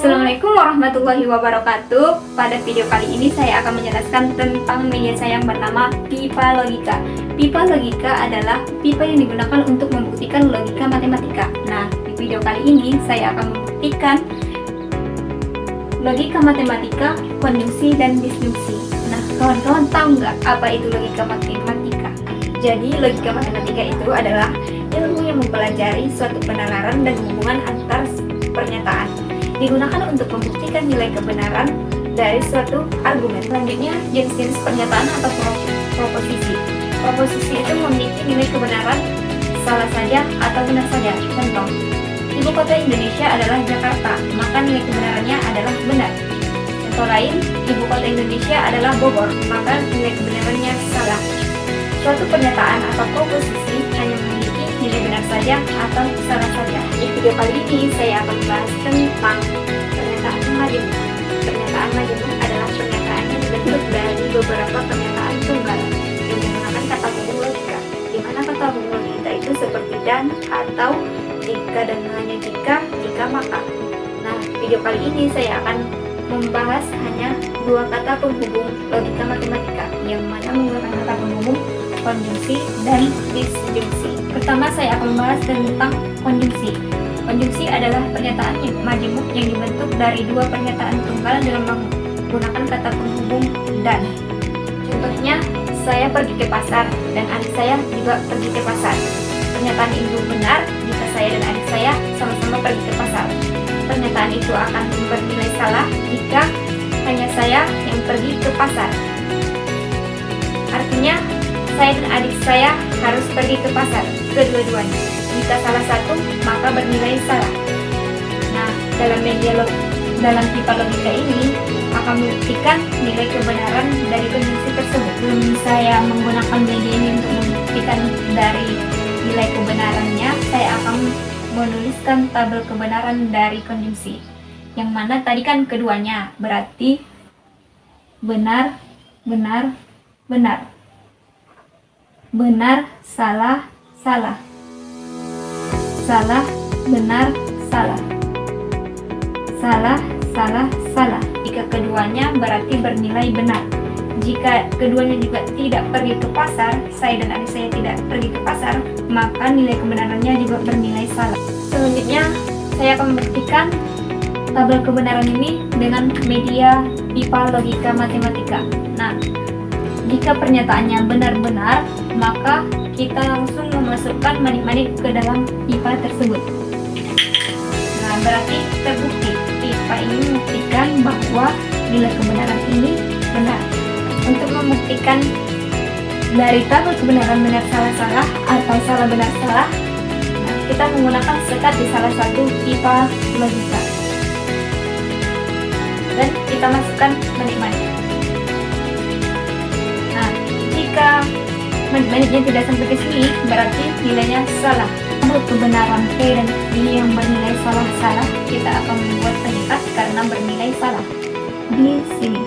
Assalamualaikum warahmatullahi wabarakatuh. Pada video kali ini saya akan menjelaskan tentang media saya yang bernama pipa logika. Pipa logika adalah pipa yang digunakan untuk membuktikan logika matematika. Nah, di video kali ini saya akan membuktikan logika matematika, konjungsi, dan disjungsi. Nah, kawan-kawan tahu nggak apa itu logika matematika? Jadi, logika matematika itu adalah ilmu yang mempelajari suatu penalaran dan hubungan antar pernyataan. Digunakan untuk membuktikan nilai kebenaran dari suatu argumen. Selanjutnya, jenis-jenis pernyataan atau proposisi. Proposisi itu memiliki nilai kebenaran salah saja atau benar saja. Contoh, ibu kota Indonesia adalah Jakarta, maka nilai kebenarannya adalah benar. Contoh lain, ibu kota Indonesia adalah Bogor, maka nilai kebenarannya salah. Suatu pernyataan atau proposisi hanya memiliki nilai benar saja atau salah saja. Di video kali ini saya akan membahas tentang pernyataan majemuk. Pernyataan majemuk adalah pernyataan yang dibentuk dari beberapa pernyataan tunggal yang menggunakan kata hubung logika. Di mana kata hubung logika itu seperti dan, atau, jika dan hanya jika maka. Nah, video kali ini saya akan membahas hanya dua kata penghubung logika matematika, yang mana menggunakan kata penghubung konjungsi dan disjungsi. Pertama, saya akan membahas tentang konjungsi. Konjungsi adalah pernyataan majemuk yang dibentuk dari dua pernyataan tunggal dengan menggunakan kata penghubung dan. Contohnya, saya pergi ke pasar dan adik saya juga pergi ke pasar. Pernyataan itu benar jika saya dan adik saya sama-sama pergi ke pasar. Pernyataan itu akan bernilai salah jika hanya saya yang pergi ke pasar. Artinya, saya dan adik saya harus pergi ke pasar, kedua-duanya. Jika salah satu, maka bernilai salah. Nah, dalam pipa logika ini akan membuktikan nilai kebenaran dari konjungsi tersebut. Sebelum saya menggunakan media ini untuk membuktikan dari nilai kebenarannya, saya akan menuliskan tabel kebenaran dari konjungsi. Yang mana tadi kan keduanya, berarti benar, benar, benar. Benar, salah, salah. Salah, benar, salah. Salah, salah, salah. Jika keduanya berarti bernilai benar. Jika keduanya juga tidak pergi ke pasar, saya dan adik saya tidak pergi ke pasar, maka nilai kebenarannya juga bernilai salah. Selanjutnya, saya akan membuktikan tabel kebenaran ini dengan media pipa logika matematika. Nah, jika pernyataannya benar-benar, maka kita langsung memasukkan manik-manik ke dalam pipa tersebut. Nah, berarti terbukti pipa ini membuktikan bahwa nilai kebenaran ini benar. Untuk membuktikan dari tabel kebenaran benar salah-salah atau salah benar salah, nah, kita menggunakan sekat di salah satu pipa logika. Dan kita masukkan manik-manik. Jika manik-maniknya tidak sampai ke sini, berarti nilainya salah. Untuk kebenaran P dan I yang bernilai salah-salah, kita akan membuat penyekat karena bernilai salah di sini.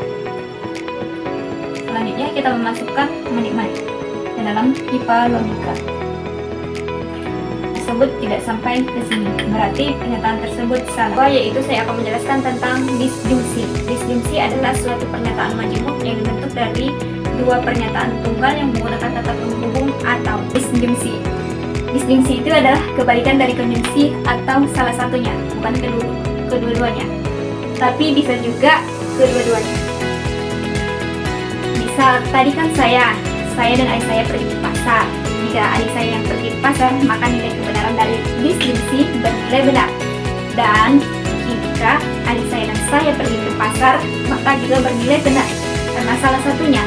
Selanjutnya kita memasukkan manik-manik ke dalam pipa logika tersebut tidak sampai ke sini, berarti pernyataan tersebut salah. Yaitu saya akan menjelaskan tentang disjungsi. Disjungsi adalah suatu pernyataan majemuk yang dibentuk dari dua pernyataan tunggal yang menggunakan kata penghubung atau disjungsi. Disjungsi itu adalah kebalikan dari konjungsi atau salah satunya, bukan kedua-duanya. Tapi bisa juga kedua-duanya. Misal tadi kan saya dan adik saya pergi ke pasar. Jika adik saya yang pergi ke pasar, maka nilai kebenaran dari disjungsi bernilai benar. Dan jika adik saya dan saya pergi ke pasar, maka juga bernilai benar karena salah satunya.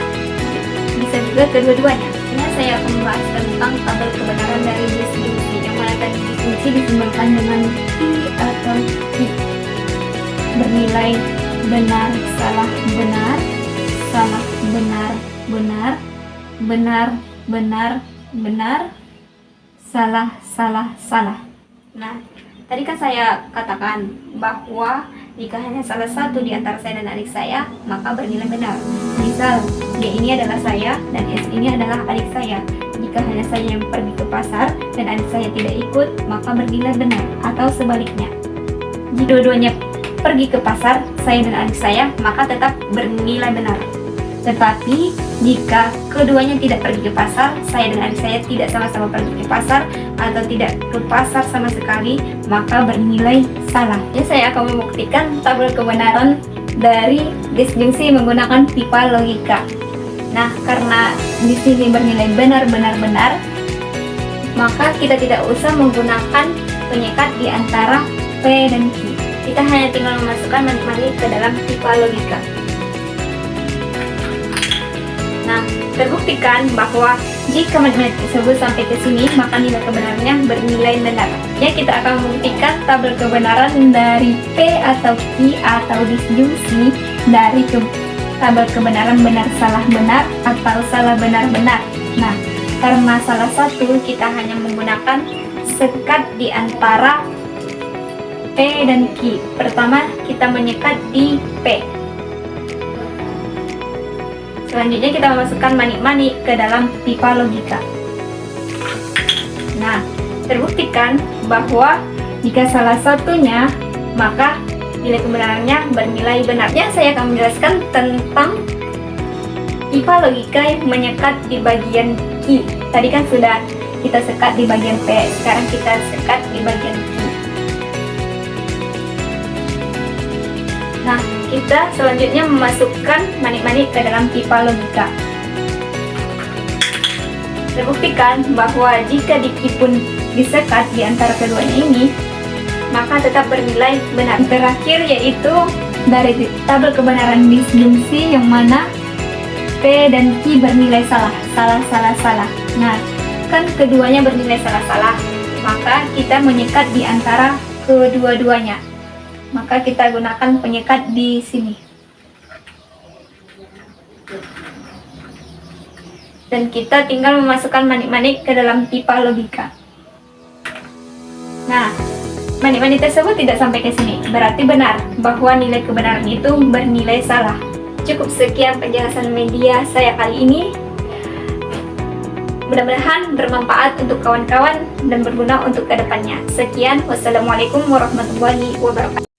Bisa juga kedua-duanya. Ini saya akan membahas tentang tabel kebenaran dari disjungsi, yang mana tadi disjungsi disimbolkan dengan I atau I. Bernilai benar, salah, benar, salah, benar, benar, benar, benar, benar, salah, salah, salah. Nah, tadi kan saya katakan bahwa jika hanya salah satu di antara saya dan adik saya, maka bernilai benar. Misal, D ini adalah saya dan S ini adalah adik saya. Jika hanya saya yang pergi ke pasar dan adik saya tidak ikut, maka bernilai benar. Atau sebaliknya, jika dua-duanya pergi ke pasar, saya dan adik saya, maka tetap bernilai benar. Tetapi jika keduanya tidak pergi ke pasar, saya dan adik saya tidak sama-sama pergi ke pasar atau tidak ke pasar sama sekali, maka bernilai salah. Ya, saya akan membuktikan tabel kebenaran dari disjungsi menggunakan pipa logika. Nah, karena di sini bernilai benar-benar, maka kita tidak usah menggunakan penyekat di antara P dan Q. Kita hanya tinggal memasukkan manik-manik ke dalam pipa logika. Nah, terbuktikan bahwa jika manik-manik tersebut sampai ke sini, maka nilai kebenarannya bernilai benar. Ya, kita akan membuktikan tabel kebenaran dari P atau Q atau disjungsi dari tabel kebenaran benar salah benar atau salah benar benar. Nah, karena salah satu kita hanya menggunakan sekat di antara P dan Q. Pertama, kita menyekat di P. Selanjutnya kita memasukkan manik-manik ke dalam pipa logika. Nah, terbuktikan bahwa jika salah satunya, maka nilai kebenarannya bernilai benar. Ya, saya akan menjelaskan tentang pipa logika yang menyekat di bagian Q. Tadi kan sudah kita sekat di bagian P, sekarang kita sekat di bagian Q. Nah, kita selanjutnya memasukkan manik-manik ke dalam pipa logika. Terbuktikan bahwa jika di Q pun disekat di antara keduanya ini, maka tetap bernilai benar. Terakhir yaitu dari tabel kebenaran disjungsi yang mana P dan Q bernilai salah. Nah, kan keduanya bernilai salah, maka kita menyekat di antara kedua-duanya. Maka kita gunakan penyekat di sini. Dan kita tinggal memasukkan manik-manik ke dalam pipa logika. Nah, manik-manik tersebut tidak sampai ke sini. Berarti benar bahwa nilai kebenaran itu bernilai salah. Cukup sekian penjelasan media saya kali ini. Mudah-mudahan bermanfaat untuk kawan-kawan dan berguna untuk kedepannya. Sekian, wassalamualaikum warahmatullahi wabarakatuh.